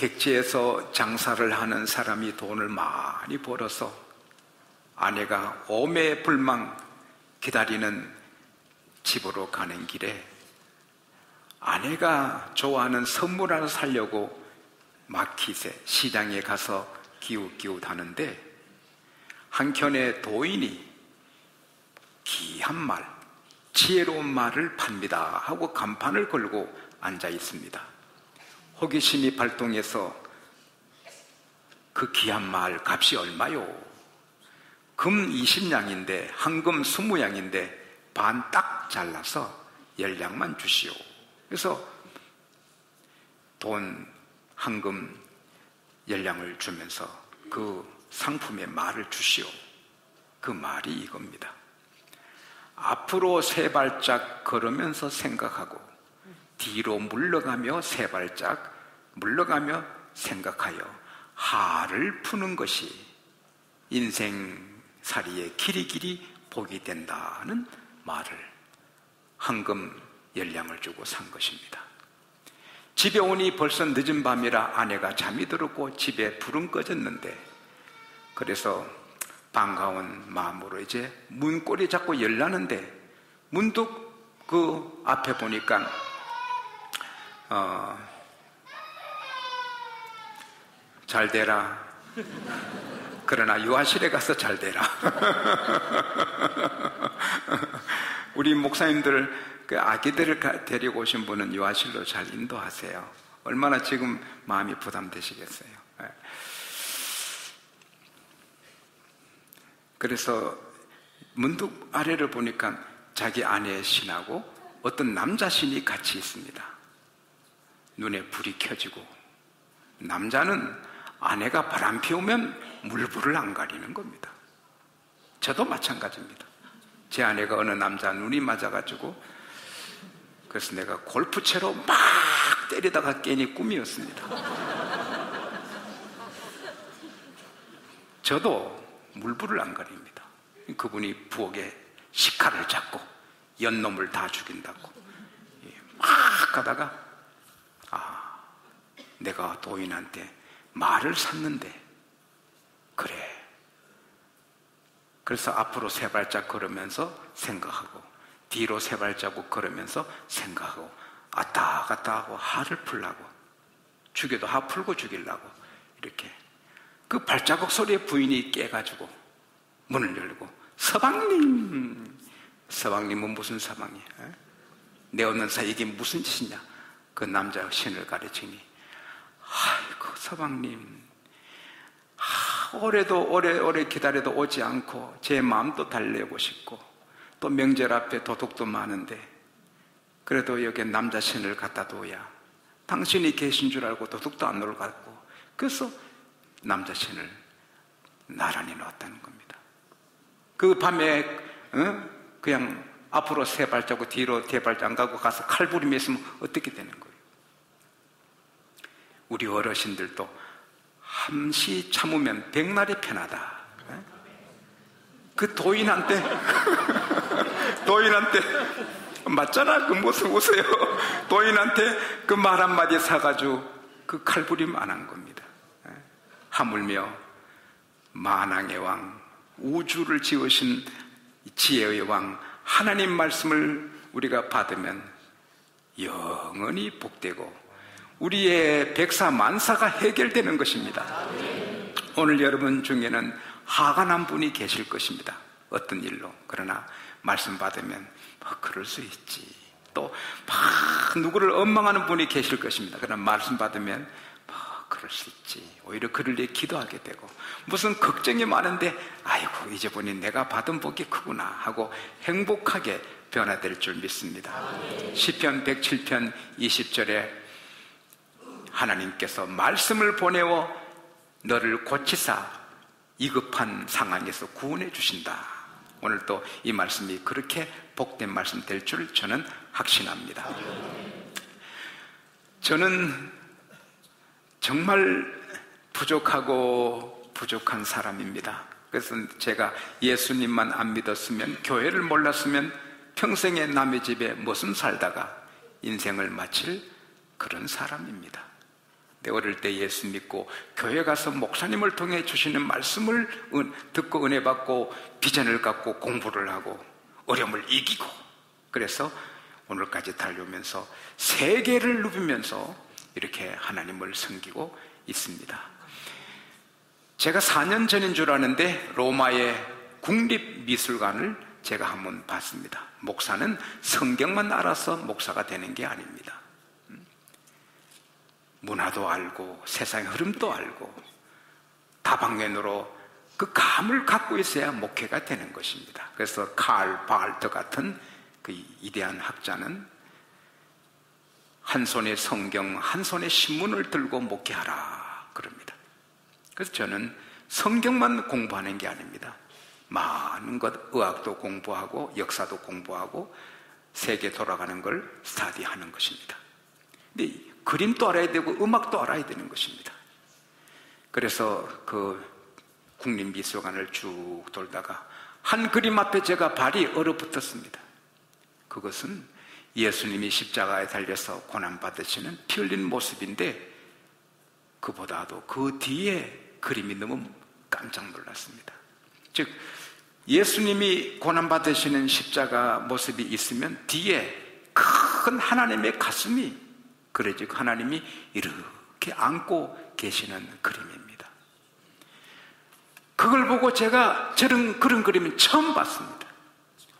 객지에서 장사를 하는 사람이 돈을 많이 벌어서 아내가 오매불망 기다리는 집으로 가는 길에 아내가 좋아하는 선물 하나 사려고 마켓에 시장에 가서 기웃기웃 하는데 한켠에 도인이 귀한 말, 지혜로운 말을 팝니다 하고 간판을 걸고 앉아 있습니다. 호기심이 발동해서 그 귀한 말 값이 얼마요? 금 20냥인데 한금 20냥인데 반 딱 잘라서 10냥만 주시오. 그래서 돈 한금 10냥을 주면서 그 상품의 말을 주시오. 그 말이 이겁니다. 앞으로 3발짝 걸으면서 생각하고 뒤로 물러가며 3발짝 물러가며 생각하여 하를 푸는 것이 인생살이의 길이길이 복이 된다는 말을 한금 10냥을 주고 산 것입니다. 집에 오니 벌써 늦은 밤이라 아내가 잠이 들었고 집에 불은 꺼졌는데 그래서 반가운 마음으로 이제 문고리 잡고 열라는데 문득 그 앞에 보니까 잘 되라. 그러나 유아실에 가서 잘 되라. 우리 목사님들 그 아기들을 데리고 오신 분은 유아실로 잘 인도하세요. 얼마나 지금 마음이 부담되시겠어요. 그래서 문득 아래를 보니까 자기 아내의 신하고 어떤 남자 신이 같이 있습니다. 눈에 불이 켜지고 남자는 아내가 바람 피우면 물불을 안 가리는 겁니다. 저도 마찬가지입니다. 제 아내가 어느 남자 눈이 맞아가지고 그래서 내가 골프채로 막 때리다가 깨니 꿈이었습니다. 저도 물불을 안 가립니다. 그분이 부엌에 식칼을 잡고 연놈을 다 죽인다고 막 가다가 내가 도인한테 말을 샀는데 그래. 그래서 앞으로 3발짝 걸으면서 생각하고 뒤로 3발자국 걸으면서 생각하고 왔다 갔다 하고 하를 풀라고 죽여도 하 풀고 죽이려고 이렇게 그 발자국 소리에 부인이 깨가지고 문을 열고 서방님. 서방님은 무슨 서방이야? 내 없는 사이 이게 무슨 짓이냐? 그 남자 신을 가르치니 아이고 서방님 오래 기다려도 오지 않고 제 마음도 달래고 싶고 또 명절 앞에 도둑도 많은데 그래도 여기 남자 신을 갖다 둬야 당신이 계신 줄 알고 도둑도 안 놀고 그래서 남자 신을 나란히 놓았다는 겁니다. 그 밤에 그냥 앞으로 3발자국 뒤로 3발짝 안 가고 가서 칼부림이 있으면 어떻게 되는 거예요? 우리 어르신들도 함시 참으면 백날이 편하다. 그 도인한테 맞잖아. 그 모습 보세요. 도인한테 그 말 한마디 사가지고 그 칼부림 안 한 겁니다. 하물며 만왕의 왕, 우주를 지으신 지혜의 왕 하나님 말씀을 우리가 받으면 영원히 복되고 우리의 백사만사가 해결되는 것입니다. 오늘 여러분 중에는 화가 난 분이 계실 것입니다. 어떤 일로. 그러나 말씀 받으면 그럴 수 있지. 또 막 누구를 원망하는 분이 계실 것입니다. 그러나 말씀 받으면 그럴 수 있지. 오히려 그를 위해 기도하게 되고 무슨 걱정이 많은데 아이고 이제 보니 내가 받은 복이 크구나 하고 행복하게 변화될 줄 믿습니다. 시편 107편 20절에 하나님께서 말씀을 보내어 너를 고치사 위급한 상황에서 구원해 주신다. 오늘 또 이 말씀이 그렇게 복된 말씀 될 줄 저는 확신합니다. 저는 정말 부족한 사람입니다. 그래서 제가 예수님만 안 믿었으면 교회를 몰랐으면 평생에 남의 집에 머슴 살다가 인생을 마칠 그런 사람입니다. 어릴 때 예수 믿고 교회 가서 목사님을 통해 주시는 말씀을 듣고 은혜 받고 비전을 갖고 공부를 하고 어려움을 이기고, 그래서 오늘까지 달려오면서 세계를 누비면서 이렇게 하나님을 섬기고 있습니다. 제가 4년 전인 줄 아는데 로마의 국립미술관을 제가 한번 봤습니다. 목사는 성경만 알아서 목사가 되는 게 아닙니다. 문화도 알고 세상의 흐름도 알고 다방면으로 그 감을 갖고 있어야 목회가 되는 것입니다. 그래서 칼 바알트 같은 그 위대한 학자는 한 손에 성경, 한 손에 신문을 들고 목회하라 그럽니다. 그래서 저는 성경만 공부하는 게 아닙니다. 많은 것, 의학도 공부하고 역사도 공부하고 세계 돌아가는 걸 스터디하는 것입니다. 근데 그림도 알아야 되고 음악도 알아야 되는 것입니다. 그래서 그 국립미술관을 쭉 돌다가 한 그림 앞에 제가 발이 얼어붙었습니다. 그것은 예수님이 십자가에 달려서 고난받으시는 피 흘린 모습인데, 그보다도 그 뒤에 그림이 너무 깜짝 놀랐습니다. 즉 예수님이 고난받으시는 십자가 모습이 있으면 뒤에 큰 하나님의 가슴이 그려지고 하나님이 이렇게 안고 계시는 그림입니다. 그걸 보고 제가 그런 그림은 처음 봤습니다.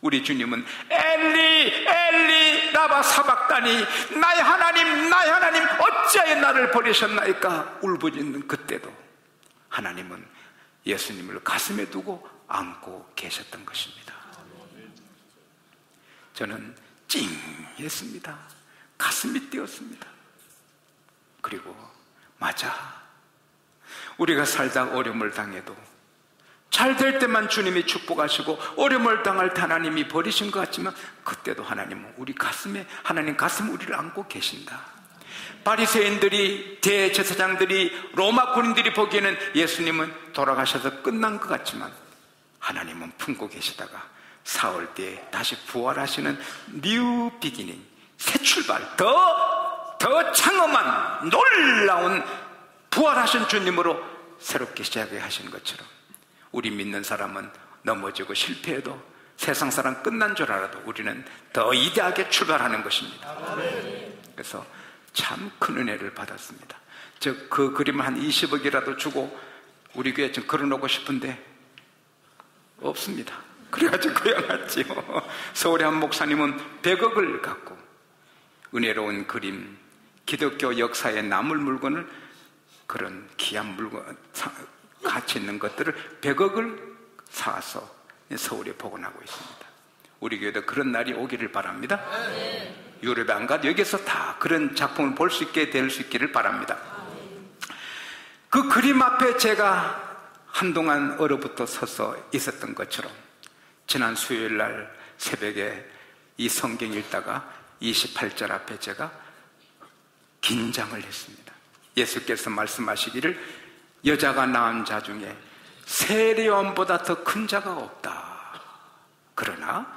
우리 주님은 엘리 엘리 라바 사박다니, 나의 하나님 나의 하나님 어찌하여 나를 버리셨나이까 울부짖는 그때도 하나님은 예수님을 가슴에 두고 안고 계셨던 것입니다. 저는 찡했습니다. 가슴이 뛰었습니다. 그리고 맞아, 우리가 살다 어려움을 당해도 잘 될 때만 주님이 축복하시고 어려움을 당할 때 하나님이 버리신 것 같지만, 그때도 하나님은 우리 가슴에, 하나님 가슴 우리를 안고 계신다. 바리새인들이, 대제사장들이, 로마 군인들이 보기에는 예수님은 돌아가셔서 끝난 것 같지만 하나님은 품고 계시다가 사흘 뒤에 다시 부활하시는 뉴 비기닝, 새 출발, 더 창엄한 놀라운 부활하신 주님으로 새롭게 시작해 하신 것처럼 우리 믿는 사람은 넘어지고 실패해도 세상 사람 끝난 줄 알아도 우리는 더 위대하게 출발하는 것입니다. 그래서 참 큰 은혜를 받았습니다. 그 그림을 한 20억이라도 주고 우리 교회에 좀 걸어놓고 싶은데 없습니다. 그래가지고 고향했지요. 서울의 한 목사님은 100억을 갖고 은혜로운 그림, 기독교 역사에 남을 물건을, 그런 귀한 물건, 가치 있는 것들을 100억을 사서 서울에 복원하고 있습니다. 우리 교회도 그런 날이 오기를 바랍니다. 유럽에 안 가도 여기서 다 그런 작품을 볼 수 있게 될 수 있기를 바랍니다. 그 그림 앞에 제가 한동안 얼어붙어 서서 있었던 것처럼 지난 수요일 날 새벽에 이 성경 읽다가 28절 앞에 제가 긴장을 했습니다. 예수께서 말씀하시기를 여자가 낳은 자 중에 세례요한보다 더 큰 자가 없다. 그러나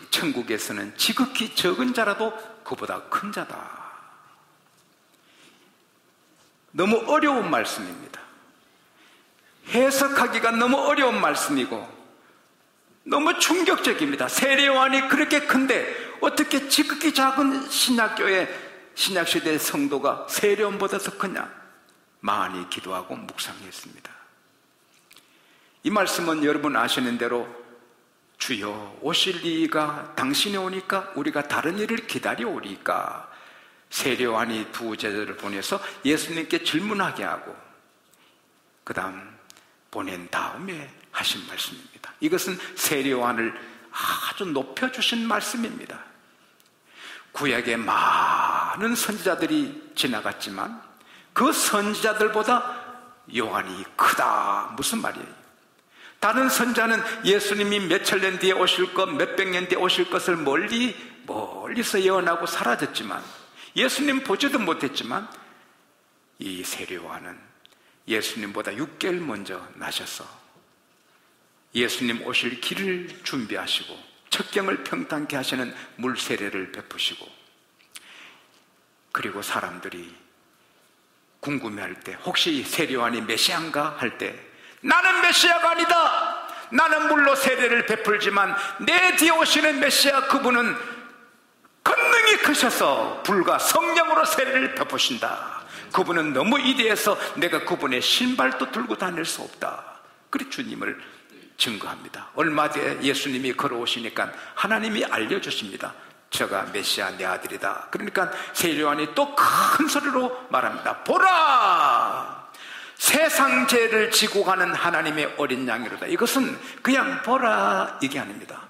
천국에서는 지극히 적은 자라도 그보다 큰 자다. 너무 어려운 말씀입니다. 해석하기가 너무 어려운 말씀이고 너무 충격적입니다. 세례요한이 그렇게 큰데 어떻게 지극히 작은 신약시대의 성도가 세례요한보다 더 크냐? 많이 기도하고 묵상했습니다. 이 말씀은 여러분 아시는 대로 주여 오실 이가 당신이 오니까 우리가 다른 일을 기다려오리까, 세례요한이 두 제자를 보내서 예수님께 질문하게 하고 그 다음 보낸 다음에 하신 말씀입니다. 이것은 세례요한을 아주 높여주신 말씀입니다. 구약에 많은 선지자들이 지나갔지만 그 선지자들보다 요한이 크다. 무슨 말이에요? 다른 선지자는 예수님이 몇천 년 뒤에 오실 것, 몇백 년 뒤에 오실 것을 멀리서 예언하고 사라졌지만, 예수님 보지도 못했지만, 이 세례요한은 예수님보다 6개월 먼저 나셔서 예수님 오실 길을 준비하시고 척경을 평탄케 하시는 물세례를 베푸시고, 그리고 사람들이 궁금해할 때 혹시 세례요한이 메시아인가 할 때 나는 메시아가 아니다. 나는 물로 세례를 베풀지만 내 뒤에 오시는 메시아 그분은 권능이 크셔서 불과 성령으로 세례를 베푸신다. 그분은 너무 위대해서 내가 그분의 신발도 들고 다닐 수 없다. 그래 주님을 증거합니다. 얼마 뒤에 예수님이 걸어오시니까 하나님이 알려주십니다. 저가 메시아 내 아들이다. 그러니까 세례요한이 또 큰 소리로 말합니다. 보라! 세상 죄를 지고 가는 하나님의 어린 양이로다. 이것은 그냥 보라 이게 아닙니다.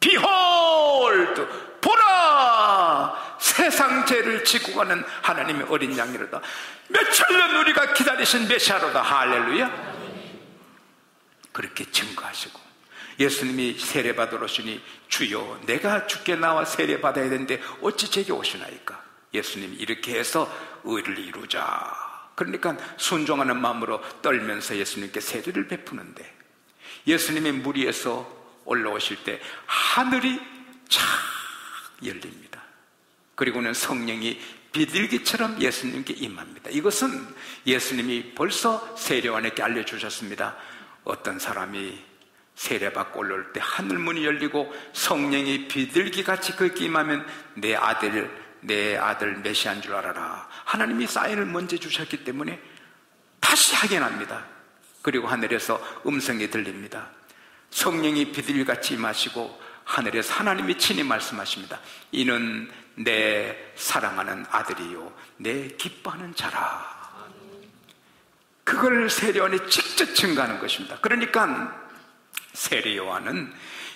Behold! 보라! 세상 죄를 지고 가는 하나님의 어린 양이로다. 몇천 년 우리가 기다리신 메시아로다. 할렐루야. 그렇게 증거하시고 예수님이 세례받으러 오시니 주여 내가 주께 나와 세례받아야 되는데 어찌 제게 오시나이까. 예수님이 이렇게 해서 의를 이루자. 그러니까 순종하는 마음으로 떨면서 예수님께 세례를 베푸는데 예수님이 물 위에서 올라오실 때 하늘이 착 열립니다. 그리고는 성령이 비둘기처럼 예수님께 임합니다. 이것은 예수님이 벌써 세례요한에게 알려주셨습니다. 어떤 사람이 세례받고 올라올 때 하늘문이 열리고 성령이 비둘기같이 그에게 임하면 내 아들 메시아인 줄 알아라. 하나님이 사인을 먼저 주셨기 때문에 다시 확인합니다. 그리고 하늘에서 음성이 들립니다. 성령이 비둘기같이 임하시고 하늘에서 하나님이 친히 말씀하십니다. 이는 내 사랑하는 아들이요 내 기뻐하는 자라. 그걸 세례요한이 직접 증거하는 것입니다. 그러니까 세례요한은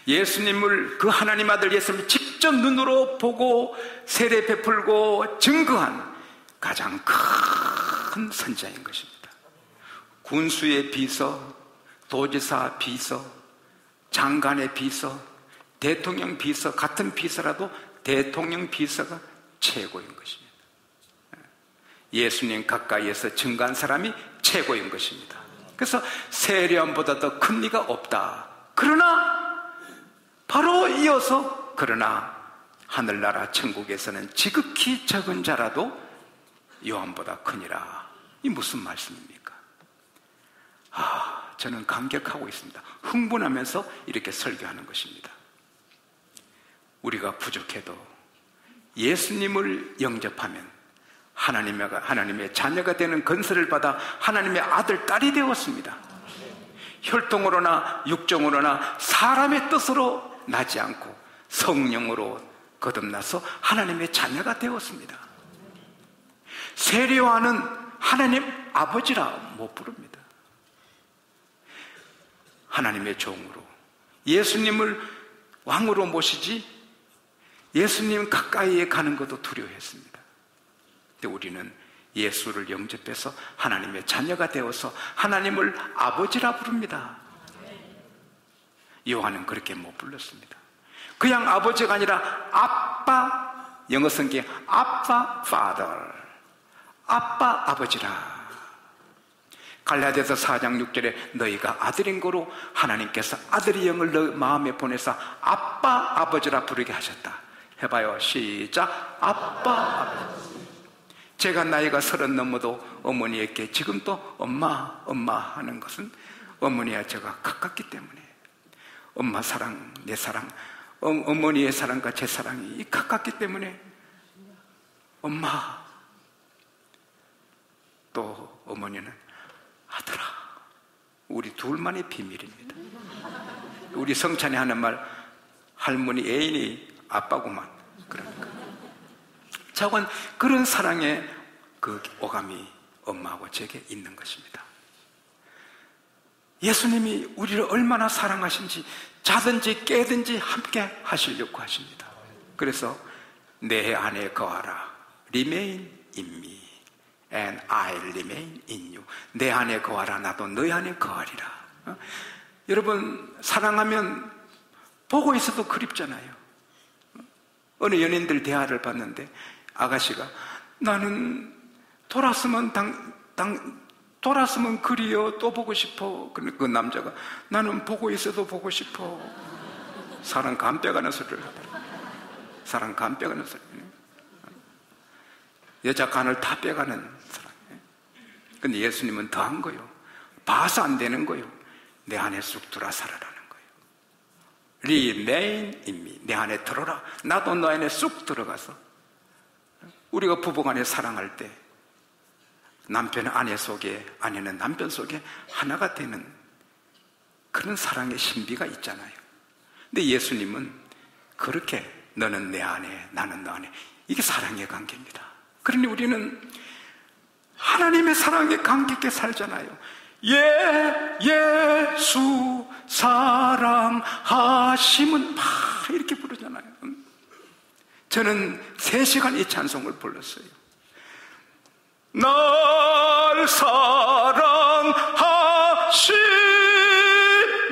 예수님을 그 하나님 아들 예수님을 직접 눈으로 보고 세례 베풀고 증거한 가장 큰 선지자인 것입니다. 군수의 비서, 도지사 비서, 장관의 비서, 대통령 비서, 같은 비서라도 대통령 비서가 최고인 것입니다. 예수님 가까이에서 증거한 사람이 최고인 것입니다. 그래서 세례요한보다 더 큰 리가 없다. 그러나 바로 이어서 그러나 하늘나라 천국에서는 지극히 적은 자라도 요한보다 크니라. 이 무슨 말씀입니까? 저는 감격하고 있습니다. 흥분하면서 이렇게 설교하는 것입니다. 우리가 부족해도 예수님을 영접하면 하나님의 자녀가 되는 건설을 받아 하나님의 아들, 딸이 되었습니다. 혈통으로나 육정으로나 사람의 뜻으로 나지 않고 성령으로 거듭나서 하나님의 자녀가 되었습니다. 세례요한은 하나님 아버지라 못 부릅니다. 하나님의 종으로 예수님을 왕으로 모시지 예수님 가까이에 가는 것도 두려워했습니다. 근데 우리는 예수를 영접해서 하나님의 자녀가 되어서 하나님을 아버지라 부릅니다. 요한은 그렇게 못 불렀습니다. 그냥 아버지가 아니라 아빠, 영어 성경 아빠 father, 아빠 아버지라. 갈라디아서 4장 6절에 너희가 아들인 거로 하나님께서 아들의 영을 너 마음에 보내서 아빠 아버지라 부르게 하셨다. 해봐요. 시작. 아빠 아버지. 제가 나이가 30 넘어도 어머니에게 지금도 엄마 엄마 하는 것은 어머니와 제가 가깝기 때문에 엄마 사랑, 내 사랑, 어머니의 사랑과 제 사랑이 가깝기 때문에 엄마. 또 어머니는 아들아. 우리 둘만의 비밀입니다. 우리 성찬이 하는 말, 할머니 애인이 아빠구만. 그러니까 자관 그런 사랑의 그 오감이 엄마하고 제게 있는 것입니다. 예수님이 우리를 얼마나 사랑하신지 자든지 깨든지 함께 하시려고 하십니다. 그래서 내 안에 거하라. Remain in me and I remain in you. 내 안에 거하라. 나도 너희 안에 거하리라. 여러분 사랑하면 보고 있어도 그립잖아요. 어느 연인들 대화를 봤는데 아가씨가 나는 돌았으면 돌았으면 그리워 또 보고 싶어. 그 남자가 나는 보고 있어도 보고 싶어. 사람 간 빼가는 소리를 하더라. 사람 간 빼가는 소리. 여자 간을 다 빼가는 사랑. 근데 예수님은 더한 거요. 봐서 안 되는 거요. 내 안에 쑥 들어와 살아라는 거예요. Remain in me. 내 안에 들어라. 나도 너 안에 쑥 들어가서. 우리가 부부간에 사랑할 때 남편은 아내 속에, 아내는 남편 속에 하나가 되는 그런 사랑의 신비가 있잖아요. 근데 예수님은 그렇게 너는 내 안에, 나는 너 안에, 이게 사랑의 관계입니다. 그러니 우리는 하나님의 사랑의 관계 있게 살잖아요. 예수 사랑하심은 막 이렇게 부르잖아요. 저는 3시간 이 찬송을 불렀어요. 날 사랑하신,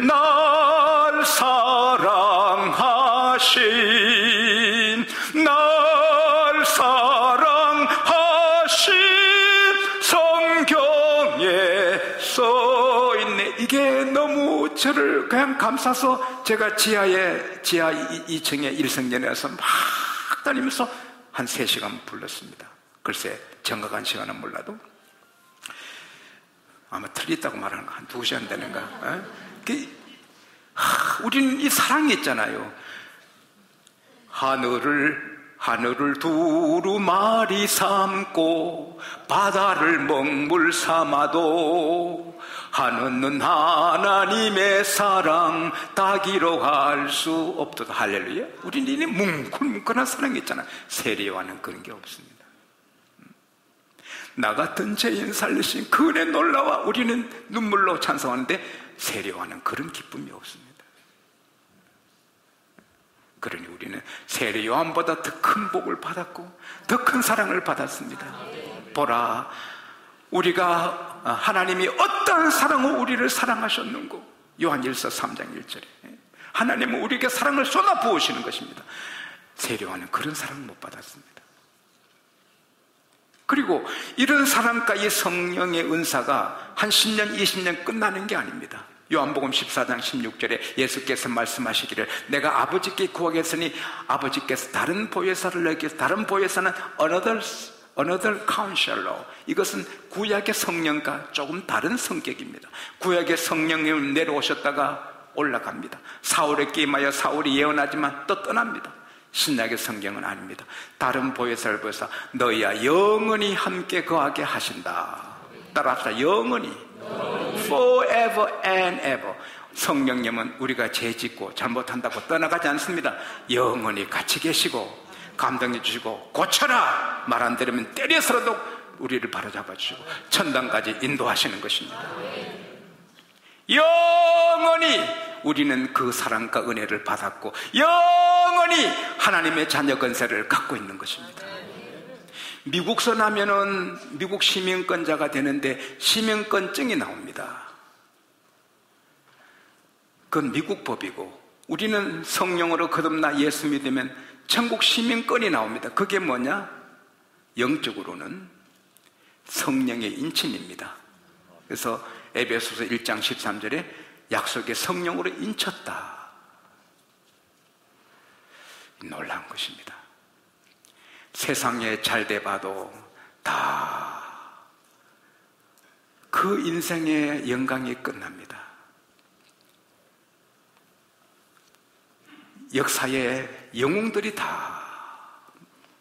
날 사랑하신, 날 사랑하신 성경에 써있네. 이게 너무 저를 그냥 감싸서 제가 지하 2층에 일성전에 와서 막 다니면서 한 3시간 불렀습니다. 글쎄 정확한 시간은 몰라도 아마 틀렸다고 말하는 거 한 2시간 되는가. 우리는 이 사랑이 있잖아요. 하늘을 두루마리 삼고 바다를 먹물 삼아도 하늘은 하나님의 사랑 다 기록할 수 없도다. 할렐루야. 우리는 이 뭉클뭉클한 사랑이 있잖아요. 세례요한은 그런 게 없습니다. 나 같은 죄인 살리신 그 은혜 놀라와 우리는 눈물로 찬송하는데 세례요한은 그런 기쁨이 없습니다. 그러니 우리는 세례요한보다 더 큰 복을 받았고 더 큰 사랑을 받았습니다. 보라, 우리가 하나님이 어떠한 사랑으로 우리를 사랑하셨는고. 요한일서 3장 1절에 하나님은 우리에게 사랑을 쏟아 부으시는 것입니다. 세례요한은 그런 사랑을 못 받았습니다. 그리고 이런 사랑과 이 성령의 은사가 한 10년, 20년 끝나는 게 아닙니다. 요한복음 14장 16절에 예수께서 말씀하시기를 내가 아버지께 구하겠으니 아버지께서 다른 보혜사를 내게, 다른 보혜사는 another counselor. 이것은 구약의 성령과 조금 다른 성격입니다. 구약의 성령이 내려오셨다가 올라갑니다. 사울에게 임하여 사울이 예언하지만 또 떠납니다. 신약의 성경은 아닙니다. 다른 보혜사를 보여서 너희와 영원히 함께 거하게 하신다. 따라합시다. 영원히. Forever and ever. 성령님은 우리가 죄 짓고 잘못한다고 떠나가지 않습니다. 영원히 같이 계시고 감동해 주시고 고쳐라 말 안 들으면 때려서라도 우리를 바로잡아 주시고 천당까지 인도하시는 것입니다. 영원히 우리는 그 사랑과 은혜를 받았고 영원히 하나님의 자녀 권세를 갖고 있는 것입니다. 미국서 나면은 미국 시민권자가 되는데 시민권증이 나옵니다. 그건 미국 법이고 우리는 성령으로 거듭나 예수 믿으면 천국 시민권이 나옵니다. 그게 뭐냐? 영적으로는 성령의 인침입니다. 그래서 에베소서 1장 13절에 약속의 성령으로 인쳤다. 놀라운 것입니다. 세상에 잘돼 봐도 다 그 인생의 영광이 끝납니다. 역사의 영웅들이 다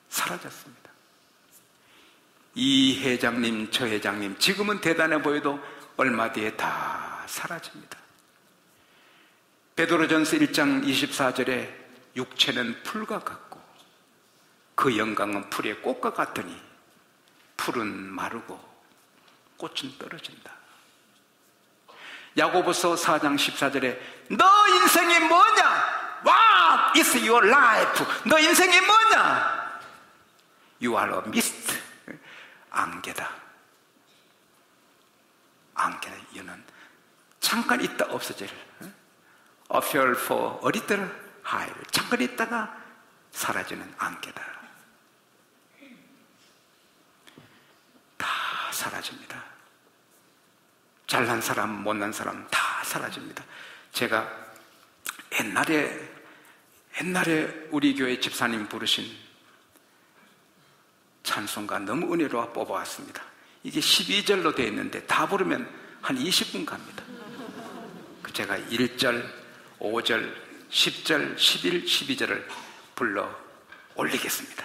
사라졌습니다. 이 회장님, 저 회장님, 지금은 대단해 보여도 얼마 뒤에 다 사라집니다. 베드로전서 1장 24절에 육체는 풀과 같고 그 영광은 풀의 꽃과 같으니 풀은 마르고 꽃은 떨어진다. 야고보서 4장 14절에 너 인생이 뭐냐? What is your life? 너 인생이 뭐냐? You are a mist. 안개다. 안개다. 이는 잠깐 있다 없어질. Appear for a little while. 잠깐 있다가 사라지는 안개다. 다 사라집니다. 잘난 사람, 못난 사람 다 사라집니다. 제가 옛날에 우리 교회 집사님 부르신 찬송가 너무 은혜로워 뽑아왔습니다. 이게 12절로 되어 있는데 다 부르면 한 20분 갑니다. 제가 1절, 5절, 10절, 11, 12절을 불러 올리겠습니다.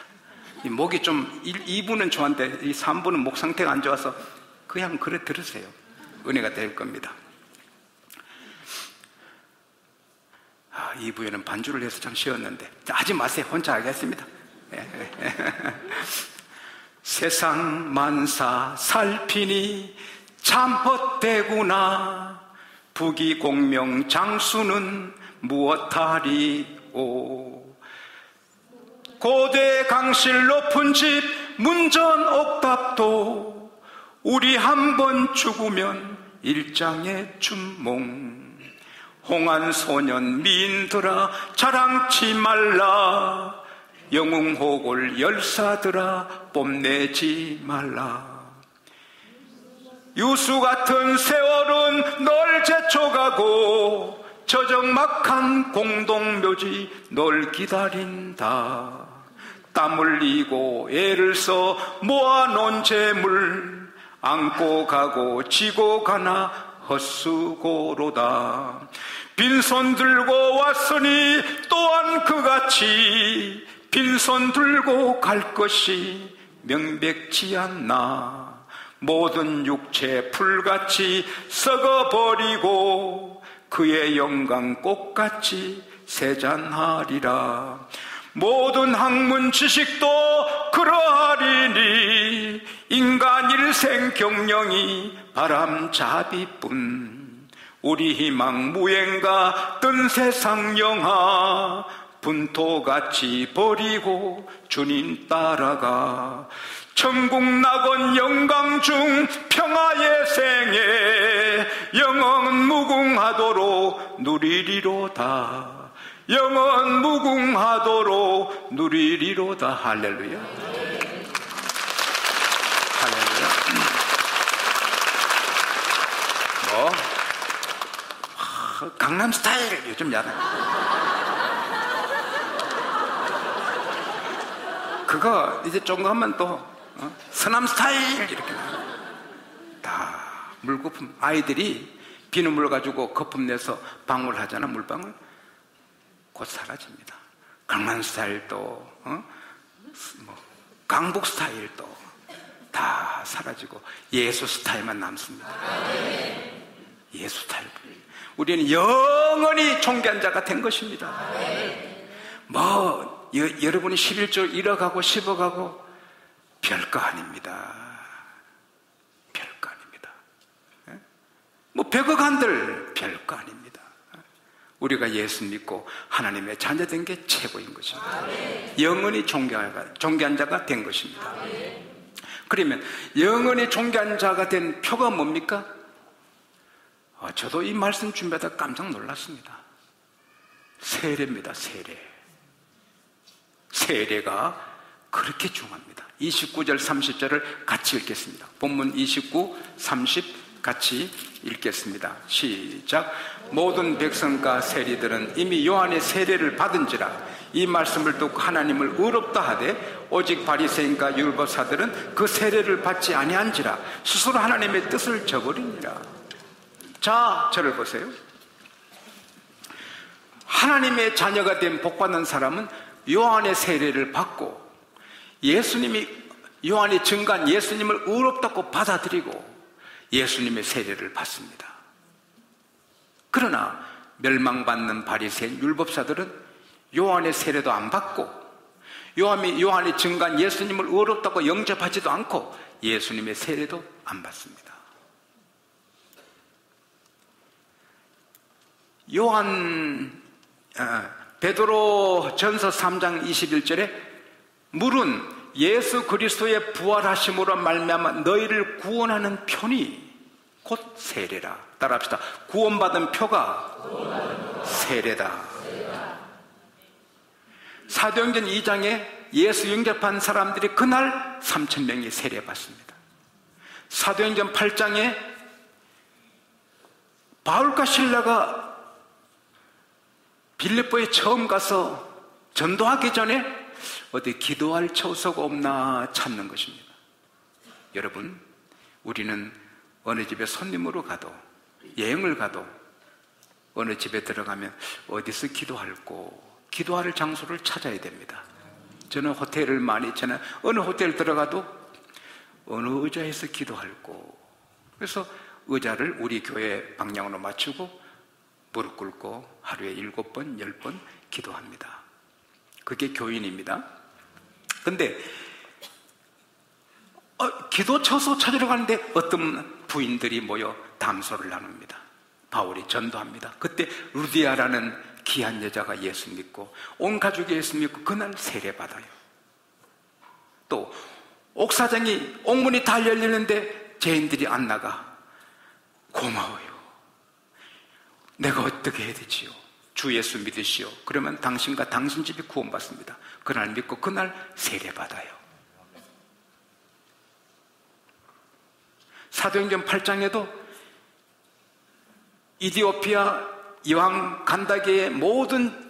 이 목이 좀 2부는 좋은데 이 3부는 목 상태가 안 좋아서 그냥 그래 들으세요. 은혜가 될 겁니다. 2부에는 반주를 해서 참 쉬웠는데 하지 마세요. 혼자 하겠습니다. 세상 만사 살피니 참 헛되구나. 부귀공명 장수는 무엇하리오. 고대 강실 높은 집 문전 옥탑도 우리 한번 죽으면 일장의 춘몽. 홍한 소년 미인들아 자랑치 말라. 영웅호골 열사들아 뽐내지 말라. 유수 같은 세월은 널 제쳐가고 저적막한 공동묘지 널 기다린다. 땀 흘리고 애를 써 모아놓은 재물 안고 가고 지고 가나 헛수고로다. 빈손 들고 왔으니 또한 그같이 빈손 들고 갈 것이 명백치 않나. 모든 육체 풀같이 썩어버리고 그의 영광 꽃같이 세잔하리라. 모든 학문 지식도 그러하리니 인간 일생 경영이 바람잡이뿐. 우리 희망 무행가 뜬 세상 영하 분토같이 버리고 주님 따라가. 천국 낙원 영광 중 평화의 생애 영원 무궁하도록 누리리로다. 영원 무궁하도록 누리리로다. 할렐루야. 할렐루야. 강남 스타일 요즘 야단. 그거 이제 조금 하면 또 서남 스타일 이렇게 다 물거품. 아이들이 비눗물 가지고 거품 내서 방울 하잖아. 물방울. 곧 사라집니다. 강남 스타일도 강북 스타일도 다 사라지고 예수 스타일만 남습니다. 예수 스타일. 우리는 영원히 존귀한 자가 된 것입니다. 여러분이 11조 잃어가고 10어가고 별거 아닙니다. 별거 아닙니다. 100억 한들 별거 아닙니다. 우리가 예수 믿고 하나님의 자녀된 게 최고인 것입니다. 영원히 존귀한 자가 된 것입니다. 그러면 영원히 존귀한 자가 된 표가 뭡니까? 저도 이 말씀 준비하다 깜짝 놀랐습니다. 세례입니다. 세례가 그렇게 중요합니다. 29절 30절을 같이 읽겠습니다. 본문 29, 30 같이 읽겠습니다. 시작. 모든 백성과 세리들은 이미 요한의 세례를 받은지라. 이 말씀을 듣고 하나님을 의롭다 하되 오직 바리새인과 율법사들은 그 세례를 받지 아니한지라. 스스로 하나님의 뜻을 저버리니라. 자, 저를 보세요. 하나님의 자녀가 된 복받는 사람은 요한의 세례를 받고 예수님이 요한이 증거한 예수님을 의롭다고 받아들이고 예수님의 세례를 받습니다. 그러나 멸망받는 바리새인 율법사들은 요한의 세례도 안 받고 요한이 증거한 예수님을 의롭다고 영접하지도 않고 예수님의 세례도 안 받습니다. 베드로 전서 3장 21절에 물은 예수 그리스도의 부활하심으로 말미암아 너희를 구원하는 편이 곧 세례라. 따라합시다. 구원받은 표가 세례다. 사도행전 2장에 예수 영접한 사람들이 그날 3,000명이 세례받습니다. 사도행전 8장에 바울과 실라가 빌립보에 처음 가서 전도하기 전에 어디 기도할 처소가 없나 찾는 것입니다. 여러분, 우리는 어느 집에 손님으로 가도, 여행을 가도, 어느 집에 들어가면 어디서 기도할 장소를 찾아야 됩니다. 저는 호텔을 많이 있잖아요. 어느 호텔 들어가도 어느 의자에서 기도할고, 그래서 의자를 우리 교회 방향으로 맞추고 무릎 꿇고 하루에 7번, 10번 기도합니다. 그게 교인입니다. 근데 기도 처소 찾으러 가는데 어떤 부인들이 모여 담소를 나눕니다. 바울이 전도합니다. 그때 루디아라는 귀한 여자가 예수 믿고 온 가족이 예수 믿고 그날 세례받아요. 또 옥사장이 옥문이 다 열리는데 죄인들이 안 나가. 고마워요. 내가 어떻게 해야 되지요? 주 예수 믿으시오. 그러면 당신과 당신 집이 구원받습니다. 그날 믿고 그날 세례받아요. 사도행전 8장에도 이디오피아 여왕 간다게의 모든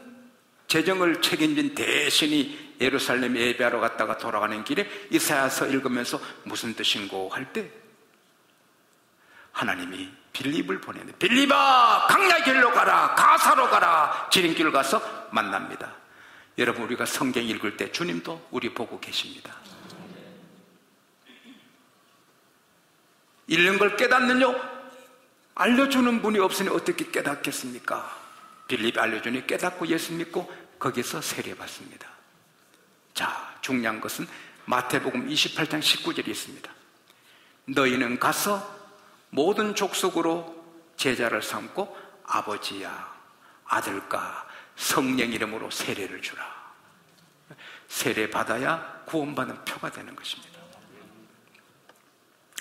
재정을 책임진 대신이 예루살렘에 예배하러 갔다가 돌아가는 길에 이사야서 읽으면서 무슨 뜻인고 할 때 하나님이 빌립을 보내는, 빌립아 강야 길로 가라, 가사로 가라, 지름길로 가서 만납니다. 여러분, 우리가 성경 읽을 때 주님도 우리 보고 계십니다. 읽는 걸 깨닫는요, 알려주는 분이 없으니 어떻게 깨닫겠습니까? 빌립이 알려주니 깨닫고 예수 믿고 거기서 세례받습니다. 자, 중요한 것은 마태복음 28장 19절이 있습니다. 너희는 가서 모든 족속으로 제자를 삼고 아버지야 아들과 성령 이름으로 세례를 주라. 세례 받아야 구원받는 표가 되는 것입니다.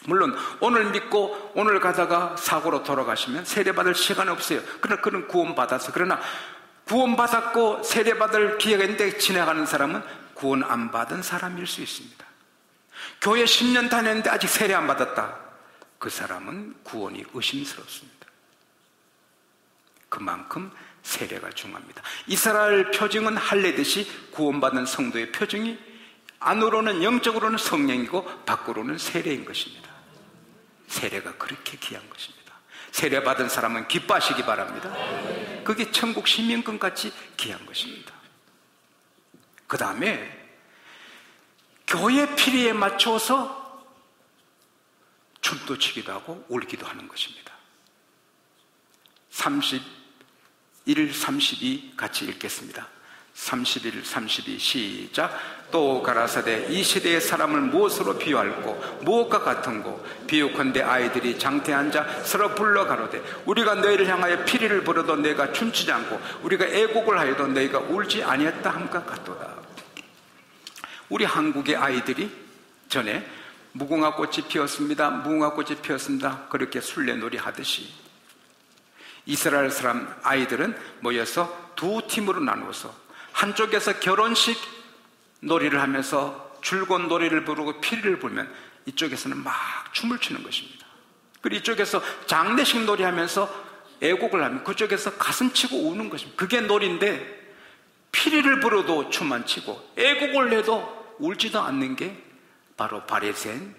물론 오늘 믿고 오늘 가다가 사고로 돌아가시면 세례받을 시간 없어요. 그러나 그는 구원받아서, 그러나 구원받았고 세례받을 기회가 있는데 지나가는 사람은 구원 안 받은 사람일 수 있습니다. 교회 10년 다녔는데 아직 세례 안 받았다. 그 사람은 구원이 의심스럽습니다. 그만큼 세례가 중요합니다. 이스라엘 표징은 할례듯이 구원받은 성도의 표징이 안으로는 영적으로는 성령이고 밖으로는 세례인 것입니다. 세례가 그렇게 귀한 것입니다. 세례 받은 사람은 기뻐하시기 바랍니다. 그게 천국 시민권 같이 귀한 것입니다. 그 다음에 교회 피리에 맞춰서 춤도 추기도 하고 울기도 하는 것입니다. 31, 32 같이 읽겠습니다. 31, 32 시작. 또 가라사대 이 시대의 사람을 무엇으로 비유할꼬 무엇과 같은고 비유컨대 아이들이 장태에 앉아 서로 불러 가로되 우리가 너희를 향하여 피리를 불어도 너희가 춤추지 않고 우리가 애곡을 하여도 너희가 울지 아니했다 함과 같도다. 우리 한국의 아이들이 전에 무궁화꽃이 피었습니다, 무궁화꽃이 피었습니다 그렇게 술래놀이 하듯이 이스라엘 사람 아이들은 모여서 두 팀으로 나누어서 한쪽에서 결혼식 놀이를 하면서 줄곧 노래를 부르고 피리를 불면 이쪽에서는 막 춤을 추는 것입니다. 그리고 이쪽에서 장례식 놀이 하면서 애곡을 하면 그쪽에서 가슴 치고 우는 것입니다. 그게 놀이인데 피리를 불어도 춤 안 치고 애곡을 해도 울지도 않는 게 바로 바리새인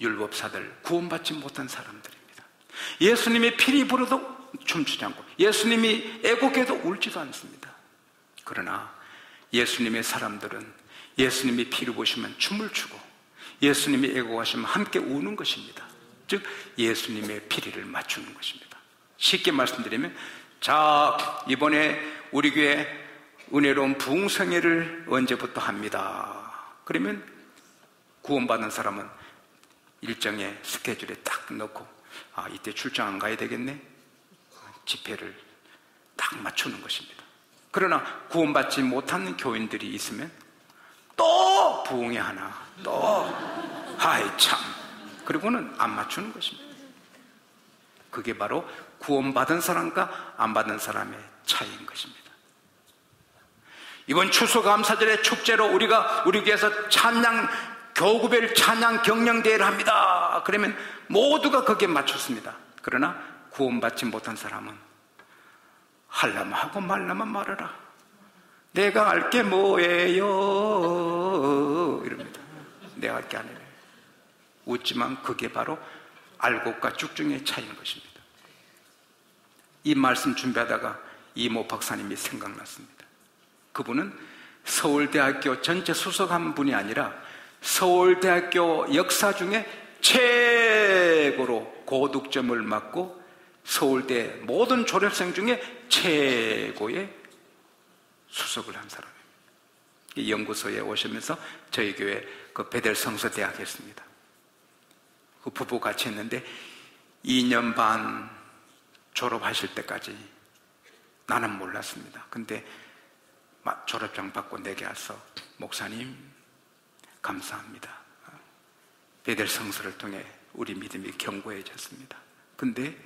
율법사들, 구원받지 못한 사람들입니다. 예수님이 피리 불어도 춤추지 않고 예수님이 애곡해도 울지도 않습니다. 그러나 예수님의 사람들은 예수님이 피를 보시면 춤을 추고 예수님이 애곡하시면 함께 우는 것입니다. 즉 예수님의 피리를 맞추는 것입니다. 쉽게 말씀드리면 자, 이번에 우리 교회 은혜로운 부흥성회를 언제부터 합니다. 그러면 구원받은 사람은 일정에 스케줄에 딱 넣고 이때 출장 안 가야 되겠네, 집회를 딱 맞추는 것입니다. 그러나 구원받지 못하는 교인들이 있으면 또 부흥회 하나, 또 아이 참, 그리고는 안 맞추는 것입니다. 그게 바로 구원받은 사람과 안 받은 사람의 차이인 것입니다. 이번 추수감사절의 축제로 우리가 우리 교회에서 찬양 교구별 찬양 경영대회를 합니다. 그러면 모두가 거기에 맞췄습니다. 그러나 구원받지 못한 사람은 하려면 하고 말려면 말아라. 내가 알 게 뭐예요? 이럽니다. 내가 알 게 아니래. 웃지만 그게 바로 알곡과 쭉중의 차이인 것입니다. 이 말씀 준비하다가 이모 박사님이 생각났습니다. 그분은 서울대학교 전체 수석한 분이 아니라 서울대학교 역사 중에 최고로 고득점을 맞고 서울대 모든 졸업생 중에 최고의 수석을 한 사람입니다. 이 연구소에 오시면서 저희 교회 그 베델 성서대학 했습니다. 그 부부 같이 했는데 2년 반 졸업하실 때까지 나는 몰랐습니다. 근데 졸업장 받고 내게 와서 목사님 감사합니다. 베델 성서를 통해 우리 믿음이 견고해졌습니다. 근데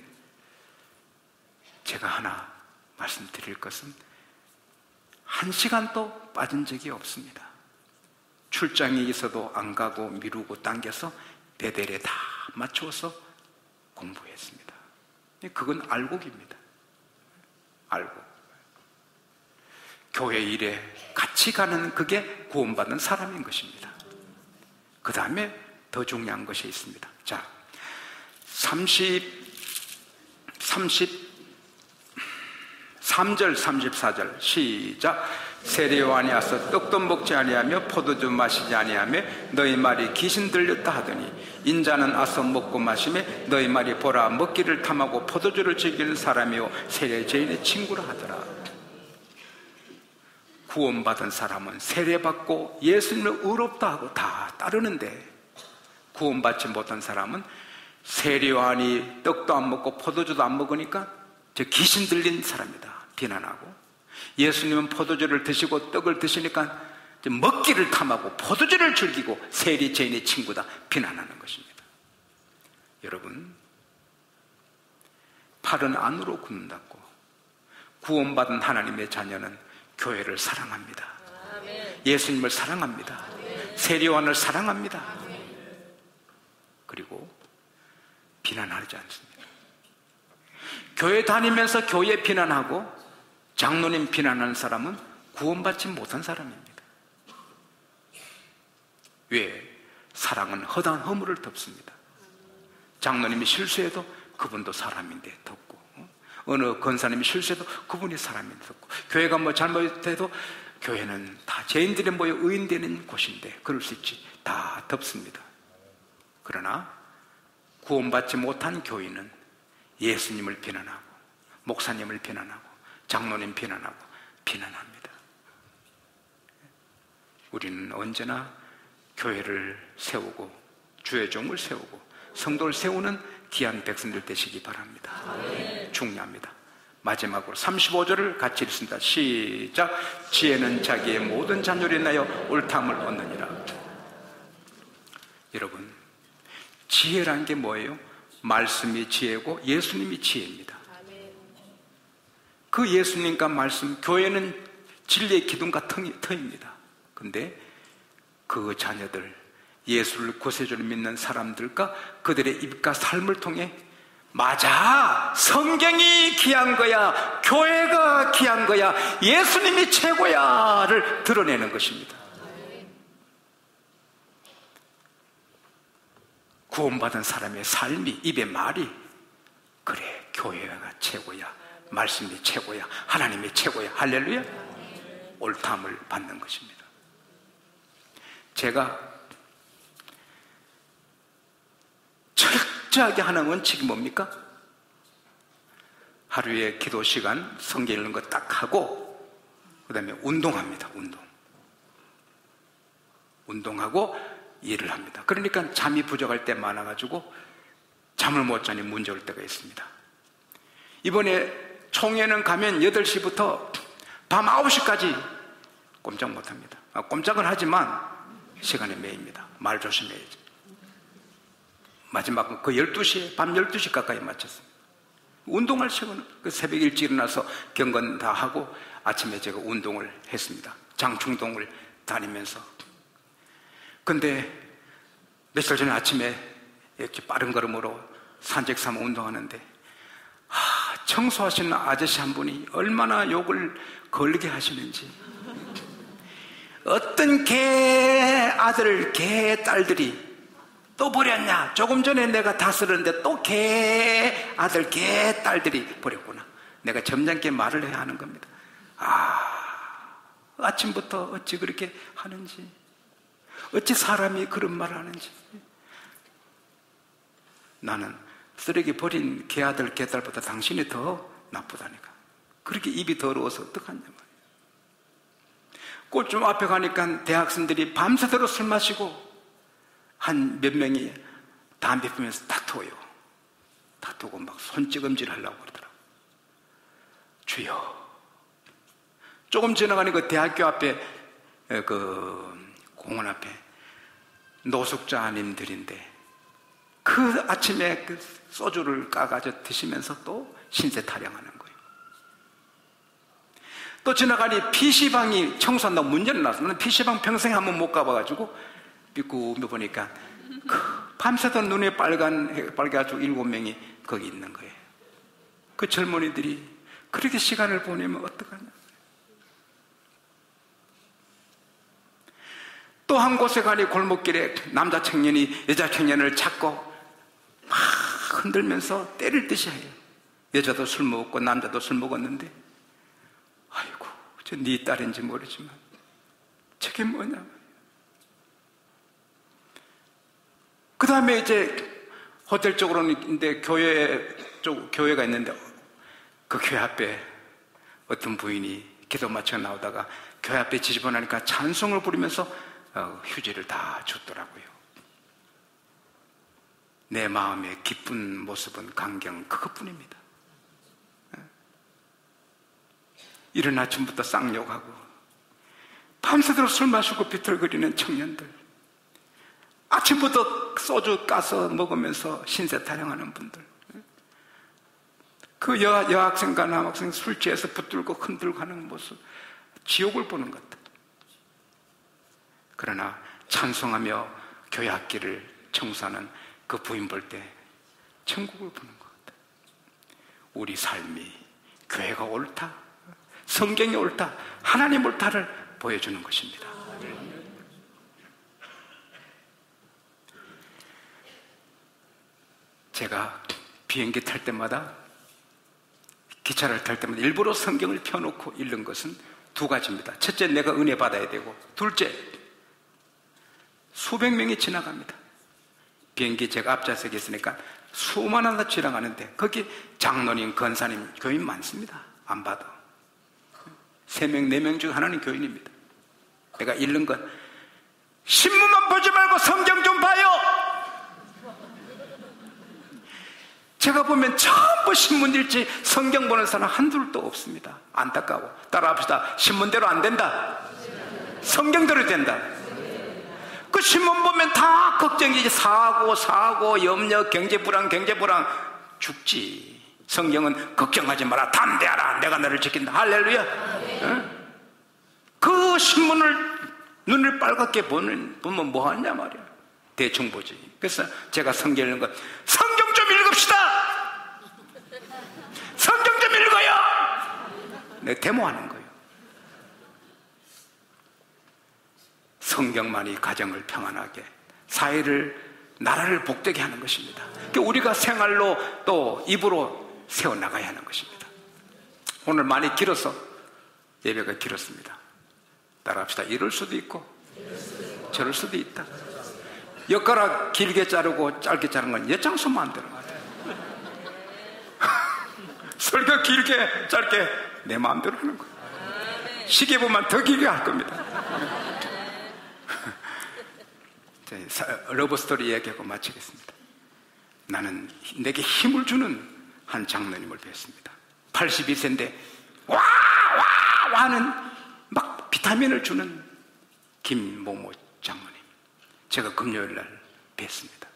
제가 하나 말씀드릴 것은 1시간도 빠진 적이 없습니다. 출장이 있어도 안 가고 미루고 당겨서 베델에 다 맞추어서 공부했습니다. 그건 알곡입니다. 알곡. 교회 일에 같이 가는 그게 구원받는 사람인 것입니다. 그 다음에 더 중요한 것이 있습니다. 자, 33절 34절 시작. 세례요한이 와서 떡도 먹지 아니하며 포도주 마시지 아니하며 너희 말이 귀신 들렸다 하더니 인자는 와서 먹고 마시며 너희 말이 보라 먹기를 탐하고 포도주를 즐기는 사람이요 세례 죄인의 친구라 하더라. 구원받은 사람은 세례받고 예수님을 의롭다 하고 다 따르는데 구원받지 못한 사람은 세례요한이 떡도 안 먹고 포도주도 안 먹으니까 저 귀신 들린 사람이다 비난하고, 예수님은 포도주를 드시고 떡을 드시니까 먹기를 탐하고 포도주를 즐기고 세리 죄인의 친구다 비난하는 것입니다. 여러분, 팔은 안으로 굳는다고 구원받은 하나님의 자녀는 교회를 사랑합니다. 예수님을 사랑합니다. 세례요한을 사랑합니다. 그리고 비난하지 않습니다. 교회 다니면서 교회 비난하고 장로님 비난하는 사람은 구원받지 못한 사람입니다. 왜? 사랑은 허다한 허물을 덮습니다. 장로님이 실수해도 그분도 사람인데 덮고, 어느 권사님이 실수해도 그분이 사람인데 덮고, 교회가 뭐 잘못해도 교회는 다 죄인들이 모여 의인되는 곳인데 그럴 수 있지, 다 덮습니다. 그러나 구원받지 못한 교인은 예수님을 비난하고 목사님을 비난하고 장로님 비난하고 비난합니다. 우리는 언제나 교회를 세우고 주의 종을 세우고 성도를 세우는 귀한 백성들 되시기 바랍니다. 중요합니다. 마지막으로 35절을 같이 읽습니다. 시작. 지혜는 자기의 모든 자녀를 인하여 옳다함을 얻느니라. 여러분, 지혜란 게 뭐예요? 말씀이 지혜고 예수님이 지혜입니다. 그 예수님과 말씀, 교회는 진리의 기둥과 터입니다. 근데 그 자녀들, 예수를 구세주를 믿는 사람들과 그들의 입과 삶을 통해 맞아, 성경이 귀한 거야, 교회가 귀한 거야, 예수님이 최고야를 드러내는 것입니다. 구원받은 사람의 삶이, 입의 말이 그래, 교회가 최고야, 말씀이 최고야, 하나님이 최고야, 할렐루야, 옳다함을 받는 것입니다. 제가 철저하게 하는 원칙이 뭡니까? 하루에 기도 시간, 성경 읽는 거 딱 하고 그 다음에 운동합니다. 운동하고 일을 합니다. 그러니까 잠이 부족할 때 많아가지고 잠을 못 자니 문제 올 때가 있습니다. 이번에 총회는 가면 8시부터 밤 9시까지 꼼짝 못합니다. 꼼짝은 하지만 시간에 매입니다. 말 조심해야지. 마지막은 그 12시에, 밤 12시 가까이 마쳤습니다. 운동할 시간은 그 새벽 일찍 일어나서 경건 다 하고 아침에 제가 운동을 했습니다. 장충동을 다니면서. 근데 며칠 전에 아침에 이렇게 빠른 걸음으로 산책 삼아 운동하는데 청소하시는 아저씨 한 분이 얼마나 욕을 걸게 하시는지 어떤 개 아들, 개 딸들이 또 버렸냐? 조금 전에 내가 다스렸는데 또 개 아들, 개 딸들이 버렸구나. 내가 점잖게 말을 해야 하는 겁니다. 아침부터 어찌 그렇게 하는지, 어찌 사람이 그런 말을 하는지. 나는 쓰레기 버린 개 아들, 개 딸보다 당신이 더 나쁘다니까. 그렇게 입이 더러워서 어떡하냐 말이야. 꽃좀 앞에 가니까 대학생들이 밤새도록 술 마시고 한 몇 명이 담배 피우면서 다투어요. 다투고 막 손찌검질 하려고 그러더라고. 주여. 조금 지나가니까 그 대학교 앞에 그 공원 앞에 노숙자님들인데 그 아침에 그 소주를 까가지고 드시면서 또 신세 타령하는 거예요. 또 지나가니 PC방이 청소한다고 문제를 놨어. 나는 PC방 평생 한번 못 가봐가지고 믿고 보니까 밤새도 눈에 빨개가지고 7명이 거기 있는 거예요. 그 젊은이들이 그렇게 시간을 보내면 어떡하냐. 또 한 곳에 가니 골목길에 남자 청년이 여자 청년을 잡고 막 흔들면서 때릴 듯이 해요. 여자도 술 먹었고 남자도 술 먹었는데 아이고 저 네 딸인지 모르지만 저게 뭐냐. 그 다음에 이제 호텔 쪽으로는 교회가 있는데 그 교회 앞에 어떤 부인이 기도 마치고 나오다가 교회 앞에 지집어 나니까 찬송을 부르면서 휴지를 다 줬더라고요. 내 마음의 기쁜 모습은 강경 그것뿐입니다. 이른 아침부터 쌍욕하고 밤새도록 술 마시고 비틀거리는 청년들, 아침부터 소주 까서 먹으면서 신세 타령하는 분들, 그 여학생과 남학생 술 취해서 붙들고 흔들고 하는 모습, 지옥을 보는 것 같아요. 그러나 찬송하며 교회 학기를 청소하는 그 부인 볼 때 천국을 보는 것 같아요. 우리 삶이 교회가 옳다, 성경이 옳다, 하나님 옳다를 보여주는 것입니다. 제가 비행기 탈 때마다, 기차를 탈 때마다 일부러 성경을 펴놓고 읽는 것은 두 가지입니다. 첫째, 내가 은혜 받아야 되고, 둘째, 수백 명이 지나갑니다. 비행기 제가 앞좌석에 있으니까 수많은 다 지나가는데 거기 장로님, 권사님, 교인 많습니다. 안 봐도 3명, 4명 중 하나는 교인입니다. 내가 읽는 건 신문만 보지 말고 성경 좀 봐요. 제가 보면 전부 신문 읽지 성경 보는 사람 한둘도 없습니다. 안타까워. 따라합시다. 신문대로 안 된다, 성경대로 된다. 그 신문 보면 다 걱정이지. 사고, 염려, 경제불안 죽지. 성경은 걱정하지 마라, 담대하라, 내가 너를 지킨다. 할렐루야. 응? 그 신문을 눈을 빨갛게 보면 뭐 하냐 말이야. 대충 보지. 그래서 제가 성경 읽는 것, 성경 좀 읽읍시다. 성경 좀 읽어요. 내가 데모하는 거예요. 성경만이 가정을 평안하게, 사회를, 나라를 복되게 하는 것입니다. 우리가 생활로 또 입으로 세워나가야 하는 것입니다. 오늘 많이 길어서 예배가 길었습니다. 따라합시다. 이럴 수도 있고 저럴 수도 있다. 엿가락 길게 자르고 짧게 자른 건 엿장수 만드는 거예요. 설교 길게 짧게 내 마음대로 하는 거예요. 시계 보면 더 길게 할 겁니다. 러브스토리 이야기하고 마치겠습니다. 나는 내게 힘을 주는 한 장로님을 뵀습니다. 82세인데 와 하는 막 비타민을 주는 김모모 장로님. 제가 금요일날 뵀습니다.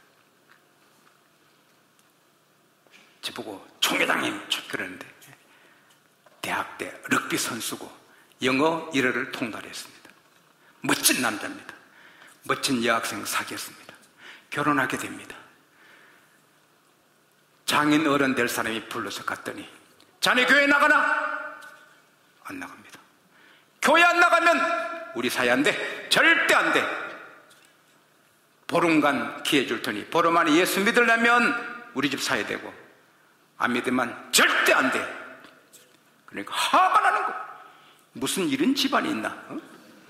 저보고 총회장님 그러는데 대학 때 럭비 선수고 영어 1어를 통달했습니다. 멋진 남자입니다. 멋진 여학생 사귀었습니다. 결혼하게 됩니다. 장인 어른 될 사람이 불러서 갔더니 자네 교회 나가나? 안 나갑니다. 교회 안 나가면 우리 사이 안 돼. 절대 안 돼. 보름간 기회 줄 테니 보름 안에 예수 믿으려면 우리 집 사야 되고, 안 믿으면 절대 안 돼. 그러니까 화가 나는 거. 무슨 이런 집안이 있나? 어?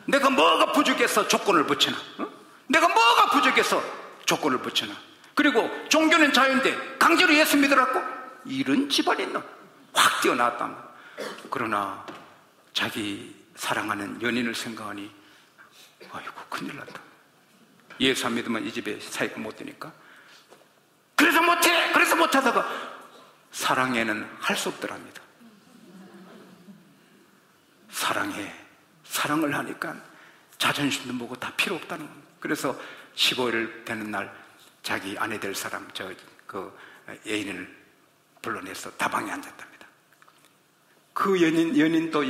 내가 뭐가 부족해서 조건을 붙여놔? 어? 내가 뭐가 부족해서 조건을 붙여놔? 그리고 종교는 자유인데 강제로 예수 믿으라고? 이런 집안이 있나? 확 뛰어나왔단 말이야. 그러나 자기 사랑하는 연인을 생각하니 아이고 큰일 났다. 예수 안 믿으면 이 집에 사이가 못 되니까 그래서 못하다가 사랑에는 할 수 없더랍니다. 사랑을 하니까 자존심도 뭐고 다 필요 없다는 겁니다. 그래서 15일 되는 날 자기 아내 될 사람 그 애인을 불러내서 다방에 앉았답니다. 그 연인도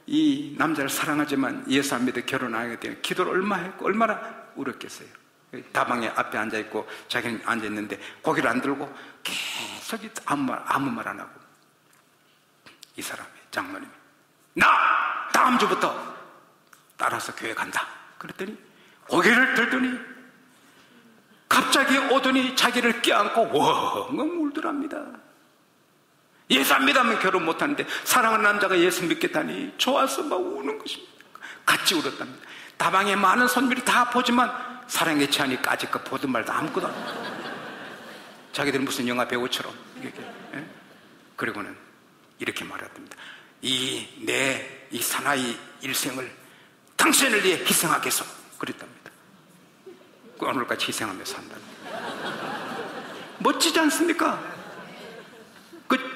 이 남자를 사랑하지만 예수 안 믿어 결혼 안 하게 되면 기도를 얼마나 했고 얼마나 울었겠어요. 다방에 앞에 앉아있고 자기는 앉아있는데 고개를 안 들고 계속 아무 말 안 하고, 이 사람이 장모님이 나 다음 주부터 따라서 교회 간다 그랬더니 고개를 들더니 갑자기 오더니 자기를 껴안고 엉엉 울더랍니다. 예수 안 믿으면 결혼 못하는데 사랑하는 남자가 예수 믿겠다니 좋아서 막 우는 것입니다. 같이 울었답니다. 다방에 많은 손님들이 다 보지만 사랑에 취하니 까짓것 보든 말도 아무것도 안 해요. 자기들은 무슨 영화 배우처럼 이렇게. 그리고는 이렇게 말했답니다. 이 사나이 일생을 당신을 위해 희생하겠소 그랬답니다. 오늘까지 희생하며 산다. 멋지지 않습니까?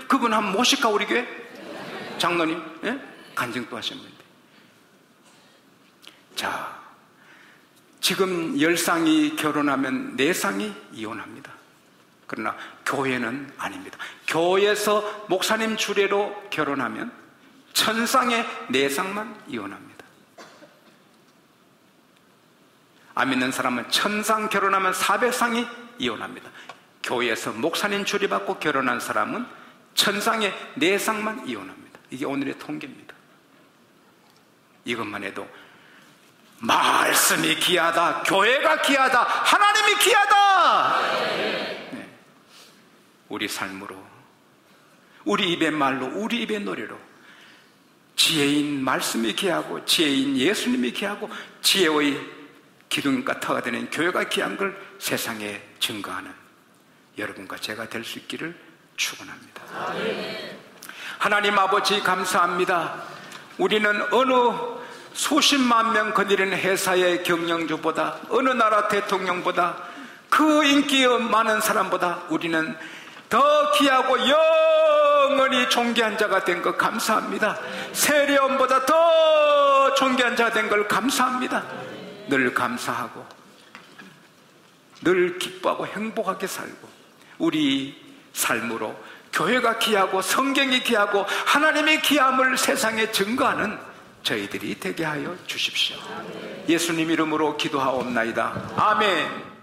그분 한번 모실까 우리 교회? 장로님, 예? 간증도 하셨는데. 자, 지금 10쌍이 결혼하면 4쌍이 이혼합니다. 그러나 교회는 아닙니다. 교회에서 목사님 주례로 결혼하면 1000쌍에 4쌍만 이혼합니다. 안 믿는 사람은 1000쌍 결혼하면 400쌍이 이혼합니다. 교회에서 목사님 주례받고 결혼한 사람은 1000쌍에 4쌍만 이혼합니다. 이게 오늘의 통계입니다. 이것만 해도 말씀이 귀하다, 교회가 귀하다, 하나님이 귀하다. 네. 우리 삶으로, 우리 입의 말로, 우리 입의 노래로 지혜인 말씀이 귀하고 지혜인 예수님이 귀하고 지혜의 기둥과 터가 되는 교회가 귀한 걸 세상에 증거하는 여러분과 제가 될 수 있기를 축원합니다. 하나님 아버지 감사합니다. 우리는 어느 수십만 명 거느리는 회사의 경영주보다, 어느 나라 대통령보다, 그 인기 많은 사람보다 우리는 더 귀하고 영원히 존귀한 자가 된 것 감사합니다. 세례원보다 더 존귀한 자가 된 걸 감사합니다. 늘 감사하고 늘 기뻐하고 행복하게 살고 우리 삶으로 교회가 귀하고 성경이 귀하고 하나님의 귀함을 세상에 증거하는 저희들이 되게 하여 주십시오. 예수님 이름으로 기도하옵나이다. 아멘.